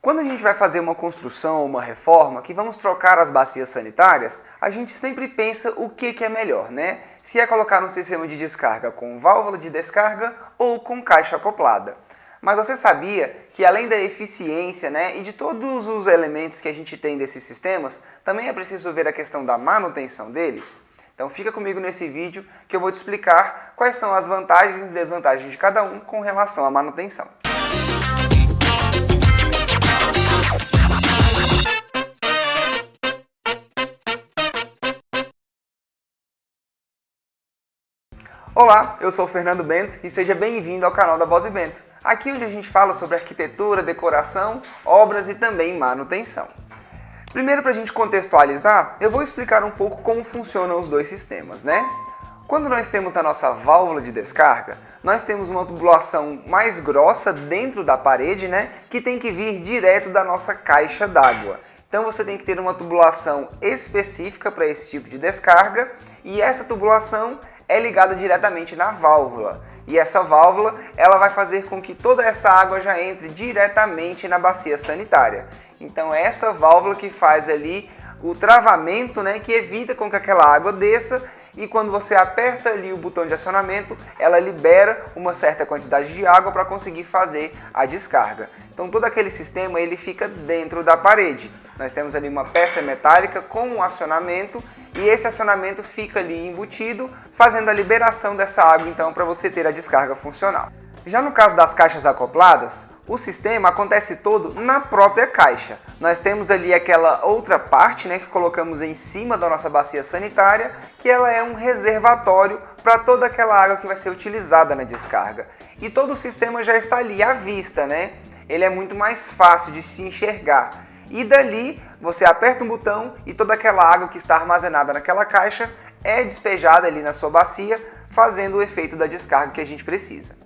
Quando a gente vai fazer uma construção ou uma reforma, que vamos trocar as bacias sanitárias, a gente sempre pensa o que é melhor, né? Se é colocar um sistema de descarga com válvula de descarga ou com caixa acoplada. Mas você sabia que além da eficiência, né, e de todos os elementos que a gente tem desses sistemas, também é preciso ver a questão da manutenção deles? Então fica comigo nesse vídeo que eu vou te explicar quais são as vantagens e desvantagens de cada um com relação à manutenção. Olá, eu sou o Fernando Bento e seja bem-vindo ao canal da Voz Bento. Aqui onde a gente fala sobre arquitetura, decoração, obras e também manutenção. Primeiro, para a gente contextualizar, eu vou explicar um pouco como funcionam os dois sistemas, né? Quando nós temos a nossa válvula de descarga, nós temos uma tubulação mais grossa dentro da parede, né? Que tem que vir direto da nossa caixa d'água. Então você tem que ter uma tubulação específica para esse tipo de descarga e essa tubulação é ligada diretamente na válvula. E essa válvula ela vai fazer com que toda essa água já entre diretamente na bacia sanitária. Então é essa válvula que faz ali o travamento, né, que evita com que aquela água desça e quando você aperta ali o botão de acionamento, ela libera uma certa quantidade de água para conseguir fazer a descarga. Então todo aquele sistema ele fica dentro da parede. Nós temos ali uma peça metálica com um acionamento e esse acionamento fica ali embutido, fazendo a liberação dessa água então para você ter a descarga funcional. Já no caso das caixas acopladas, o sistema acontece todo na própria caixa. Nós temos ali aquela outra parte, né, que colocamos em cima da nossa bacia sanitária, que ela é um reservatório para toda aquela água que vai ser utilizada na descarga. E todo o sistema já está ali à vista, né? Ele é muito mais fácil de se enxergar. E dali você aperta um botão e toda aquela água que está armazenada naquela caixa é despejada ali na sua bacia, fazendo o efeito da descarga que a gente precisa.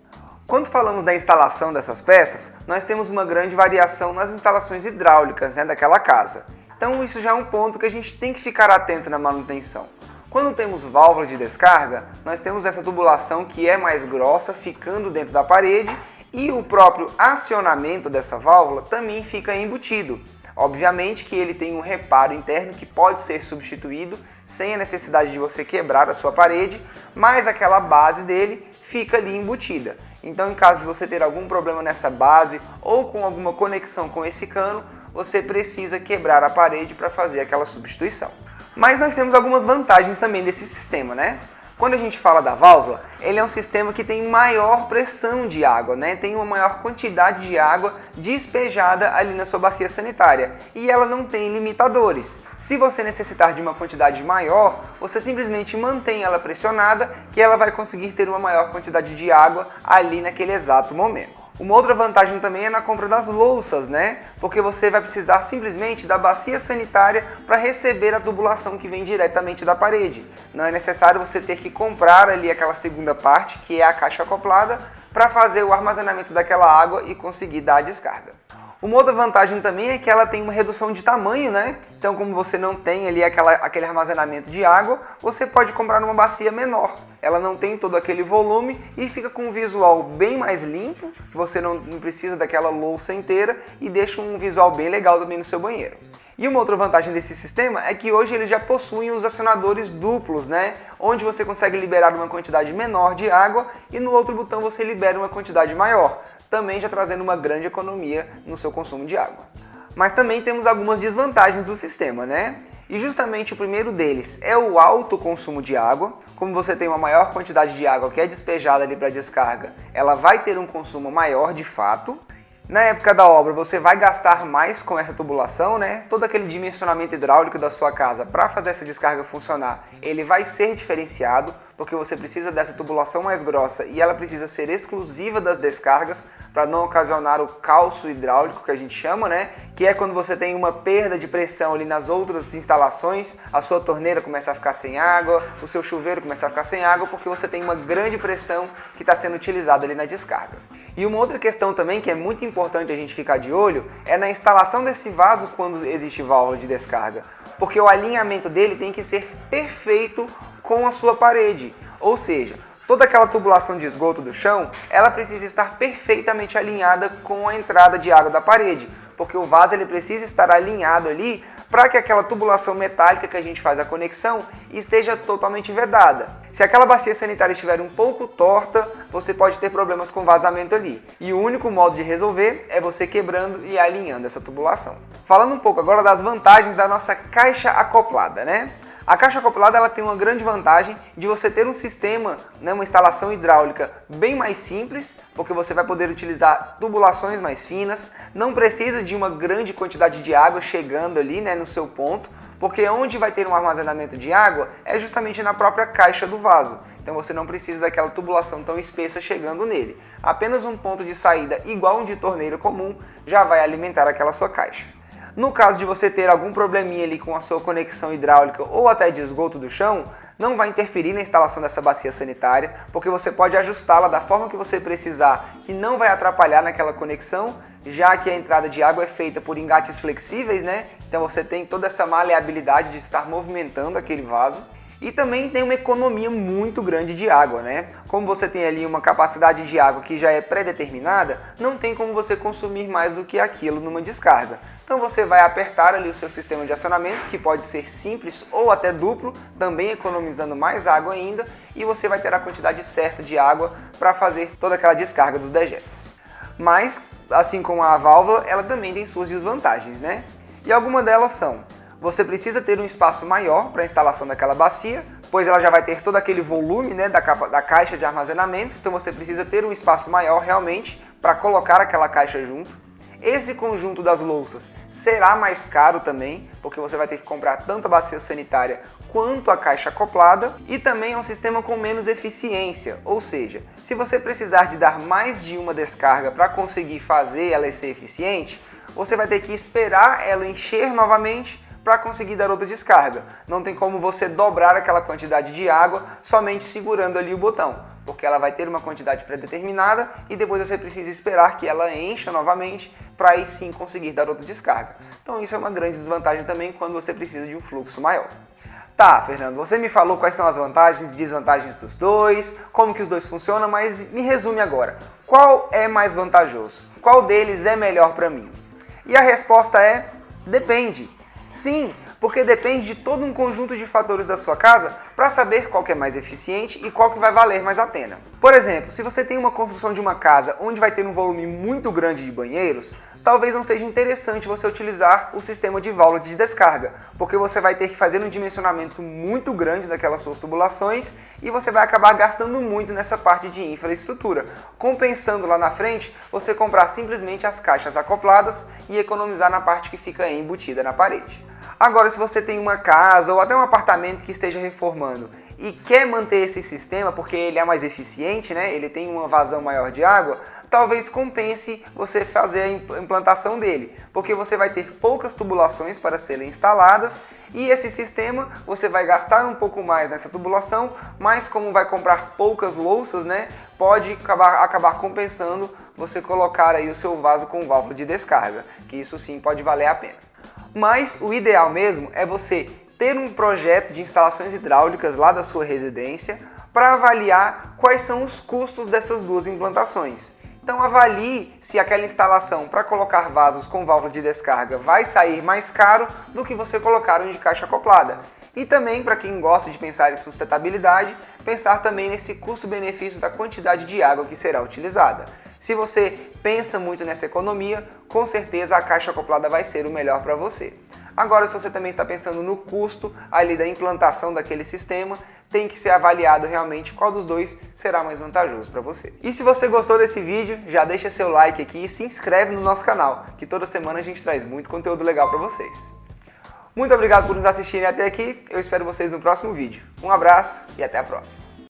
Quando falamos da instalação dessas peças, nós temos uma grande variação nas instalações hidráulicas, né, daquela casa. Então isso já é um ponto que a gente tem que ficar atento na manutenção. Quando temos válvula de descarga, nós temos essa tubulação que é mais grossa, ficando dentro da parede, e o próprio acionamento dessa válvula também fica embutido. Obviamente que ele tem um reparo interno que pode ser substituído sem a necessidade de você quebrar a sua parede, mas aquela base dele fica ali embutida. Então, em caso de você ter algum problema nessa base ou com alguma conexão com esse cano, você precisa quebrar a parede para fazer aquela substituição. Mas nós temos algumas vantagens também desse sistema, né? Quando a gente fala da válvula, ele é um sistema que tem maior pressão de água, né? Tem uma maior quantidade de água despejada ali na sua bacia sanitária e ela não tem limitadores. Se você necessitar de uma quantidade maior, você simplesmente mantém ela pressionada que ela vai conseguir ter uma maior quantidade de água ali naquele exato momento. Uma outra vantagem também é na compra das louças, né? Porque você vai precisar simplesmente da bacia sanitária para receber a tubulação que vem diretamente da parede. Não é necessário você ter que comprar ali aquela segunda parte, que é a caixa acoplada, para fazer o armazenamento daquela água e conseguir dar a descarga. Uma outra vantagem também é que ela tem uma redução de tamanho, né? Então, como você não tem ali aquele armazenamento de água, você pode comprar uma bacia menor. Ela não tem todo aquele volume e fica com um visual bem mais limpo, que você não precisa daquela louça inteira e deixa um visual bem legal também no seu banheiro. E uma outra vantagem desse sistema é que hoje eles já possuem os acionadores duplos, né? Onde você consegue liberar uma quantidade menor de água e no outro botão você libera uma quantidade maior, também já trazendo uma grande economia no seu consumo de água. Mas também temos algumas desvantagens do sistema, né? E justamente o primeiro deles é o alto consumo de água. Como você tem uma maior quantidade de água que é despejada ali para descarga, ela vai ter um consumo maior de fato. Na época da obra você vai gastar mais com essa tubulação, né? Todo aquele dimensionamento hidráulico da sua casa para fazer essa descarga funcionar, ele vai ser diferenciado, porque você precisa dessa tubulação mais grossa e ela precisa ser exclusiva das descargas para não ocasionar o calço hidráulico que a gente chama, né? Que é quando você tem uma perda de pressão ali nas outras instalações, a sua torneira começa a ficar sem água, o seu chuveiro começa a ficar sem água porque você tem uma grande pressão que está sendo utilizada ali na descarga. E uma outra questão também que é muito importante a gente ficar de olho é na instalação desse vaso quando existe válvula de descarga, porque o alinhamento dele tem que ser perfeito com a sua parede, ou seja, toda aquela tubulação de esgoto do chão, ela precisa estar perfeitamente alinhada com a entrada de água da parede, porque o vaso ele precisa estar alinhado ali para que aquela tubulação metálica que a gente faz a conexão esteja totalmente vedada. Se aquela bacia sanitária estiver um pouco torta, você pode ter problemas com vazamento ali. E o único modo de resolver é você quebrando e alinhando essa tubulação. Falando um pouco agora das vantagens da nossa caixa acoplada, né? A caixa acoplada ela tem uma grande vantagem de você ter um sistema, né, uma instalação hidráulica bem mais simples, porque você vai poder utilizar tubulações mais finas, não precisa de uma grande quantidade de água chegando ali, né, no seu ponto, porque onde vai ter um armazenamento de água é justamente na própria caixa do vaso. Então você não precisa daquela tubulação tão espessa chegando nele. Apenas um ponto de saída igual um de torneira comum já vai alimentar aquela sua caixa. No caso de você ter algum probleminha ali com a sua conexão hidráulica ou até de esgoto do chão, não vai interferir na instalação dessa bacia sanitária, porque você pode ajustá-la da forma que você precisar, que não vai atrapalhar naquela conexão, já que a entrada de água é feita por engates flexíveis, né? Então você tem toda essa maleabilidade de estar movimentando aquele vaso. E também tem uma economia muito grande de água, né? Como você tem ali uma capacidade de água que já é pré-determinada, não tem como você consumir mais do que aquilo numa descarga. Então você vai apertar ali o seu sistema de acionamento, que pode ser simples ou até duplo, também economizando mais água ainda, e você vai ter a quantidade certa de água para fazer toda aquela descarga dos dejetos. Mas, assim como a válvula, ela também tem suas desvantagens, né? E algumas delas são: você precisa ter um espaço maior para a instalação daquela bacia, pois ela já vai ter todo aquele volume, né, da caixa de armazenamento, então você precisa ter um espaço maior realmente para colocar aquela caixa junto. Esse conjunto das louças será mais caro também, porque você vai ter que comprar tanto a bacia sanitária quanto a caixa acoplada, e também é um sistema com menos eficiência, ou seja, se você precisar de dar mais de uma descarga para conseguir fazer ela ser eficiente, você vai ter que esperar ela encher novamente para conseguir dar outra descarga. Não tem como você dobrar aquela quantidade de água somente segurando ali o botão, porque ela vai ter uma quantidade pré-determinada e depois você precisa esperar que ela encha novamente para aí sim conseguir dar outra descarga. Então isso é uma grande desvantagem também quando você precisa de um fluxo maior. Tá, Fernando, você me falou quais são as vantagens e desvantagens dos dois, como que os dois funcionam, mas me resume agora. Qual é mais vantajoso? Qual deles é melhor para mim? E a resposta é: depende. Sim, porque depende de todo um conjunto de fatores da sua casa para saber qual que é mais eficiente e qual que vai valer mais a pena. Por exemplo, se você tem uma construção de uma casa onde vai ter um volume muito grande de banheiros, talvez não seja interessante você utilizar o sistema de válvula de descarga, porque você vai ter que fazer um dimensionamento muito grande daquelas suas tubulações e você vai acabar gastando muito nessa parte de infraestrutura, compensando lá na frente você comprar simplesmente as caixas acopladas e economizar na parte que fica embutida na parede. Agora, se você tem uma casa ou até um apartamento que esteja reformando e quer manter esse sistema porque ele é mais eficiente, né? Ele tem uma vazão maior de água, talvez compense você fazer a implantação dele, porque você vai ter poucas tubulações para serem instaladas e esse sistema você vai gastar um pouco mais nessa tubulação, mas como vai comprar poucas louças, né? Pode acabar compensando você colocar aí o seu vaso com válvula de descarga, que isso sim pode valer a pena. Mas o ideal mesmo é você ter um projeto de instalações hidráulicas lá da sua residência para avaliar quais são os custos dessas duas implantações. Então avalie se aquela instalação para colocar vasos com válvula de descarga vai sair mais caro do que você colocar um de caixa acoplada. E também, para quem gosta de pensar em sustentabilidade, pensar também nesse custo-benefício da quantidade de água que será utilizada. Se você pensa muito nessa economia, com certeza a caixa acoplada vai ser o melhor para você. Agora, se você também está pensando no custo ali da implantação daquele sistema, tem que ser avaliado realmente qual dos dois será mais vantajoso para você. E se você gostou desse vídeo, já deixa seu like aqui e se inscreve no nosso canal, que toda semana a gente traz muito conteúdo legal para vocês. Muito obrigado por nos assistirem até aqui, eu espero vocês no próximo vídeo. Um abraço e até a próxima.